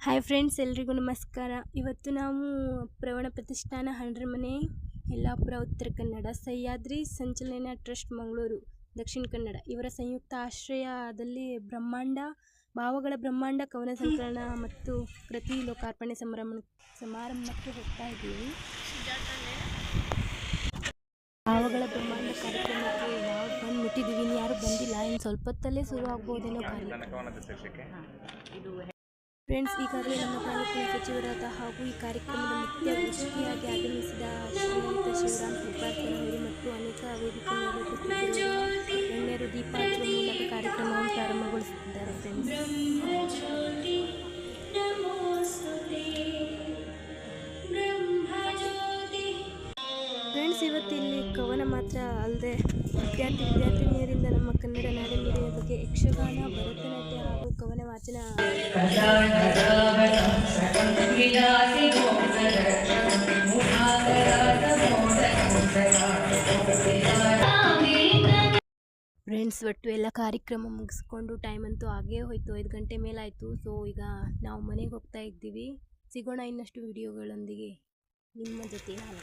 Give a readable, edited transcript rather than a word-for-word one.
Hi friends, ಎಲ್ರಿಗೂ ನಮಸ್ಕಾರ. ಇವತ್ತು ನಾವು ಪ್ರವಣ ಪ್ರತಿಷ್ಠಾನ ಹಂಡ್ರಮನೆ, ಯಲ್ಲಾಪುರ, ಉತ್ತರ ಕನ್ನಡ, ಸಹ್ಯಾದ್ರಿ ಸಂಚಲನ ಟ್ರಸ್ಟ್, ಮಂಗಳೂರು, ದಕ್ಷಿಣ ಕನ್ನಡ ಇವರ ಸಂಯುಕ್ತ ಆಶ್ರಯದಲ್ಲಿ ಭಾವಗಳ ಬ್ರಹ್ಮಾಂಡ ಕವನ ಸಂಕಲನ ಮತ್ತು ಕೃತಿ ಲೋಕಾರ್ಪಣೆ ಸಮಾರಂಭಕ್ಕೆ ಹೋಗ್ತಾ ಇದ್ದೀವಿ. ಭಾವಗಳ ಬ್ರಹ್ಮಾಂಡ ಕಾರ್ಯಕ್ರಮಕ್ಕೆ ನಾವು ಬಂದು ಮುಟ್ಟಿದ್ದೀವಿ. ಇನ್ನು ಯಾರು ಬಂದಿಲ್ಲ, ಇನ್ನು ಸ್ವಲ್ಪ ಹೊತ್ತಲ್ಲೇ ಶುರು ಆಗ್ಬೋದೇನೋ ಕಾರ್ಯಕ್ರಮ. ಫ್ರೆಂಡ್ಸ್, ಈಗಾಗಲೇ ನಮ್ಮ ತಾಲೂಕಿನ ಸಚಿವರಾದ ಹಾಗೂ ಈ ಕಾರ್ಯಕ್ರಮದ ಮುಖ್ಯ ಅತಿಥಿಯಾಗಿ ಆಗಮಿಸಿದ ಶ್ರೀಯುತ ಶಿವರಾಮ್ ಹೆಬ್ಬಾರ್ ಮತ್ತು ಅನೇಕ ವೇದಿಕೆ ಮೇಲೆ ಉಪಸ್ಥಿತರಿರುವ ಗಣ್ಯರು ದೀಪ ಹಚ್ಚುವ ಮೂಲಕ ಕಾರ್ಯಕ್ರಮವನ್ನು ಪ್ರಾರಂಭಗೊಳಿಸುತ್ತಿದ್ದಾರೆ. ಫ್ರೆಂಡ್ಸ್, ಇವತ್ತು ಇಲ್ಲಿ ಕವನ ಮಾತ್ರ ಅಲ್ಲದೆ ವಿದ್ಯಾರ್ಥಿನಿಯರಿಂದ ನಮ್ಮ ಕನ್ನಡ ನಾಡಿನುಡಿಯ ಬಗ್ಗೆ ಯಕ್ಷಗಾನ, ಭರತನಾಟ್ಯ ಹಾಗೂ ಕವನ ವಾಚನ. ಫ್ರೆಂಡ್ಸ್, ಒಟ್ಟು ಎಲ್ಲ ಕಾರ್ಯಕ್ರಮ ಮುಗಿಸ್ಕೊಂಡು ಟೈಮ್ ಅಂತೂ ಆಗೇ ಹೋಯ್ತು, 5 ಗಂಟೆ ಮೇಲಾಯಿತು. ಸೊ ಈಗ ನಾವು ಮನೆಗೆ ಹೋಗ್ತಾ ಇದ್ದೀವಿ. ಸಿಗೋಣ ಇನ್ನಷ್ಟು ವಿಡಿಯೋಗಳೊಂದಿಗೆ ನಿಮ್ಮ ಜೊತೆ ನಾನು.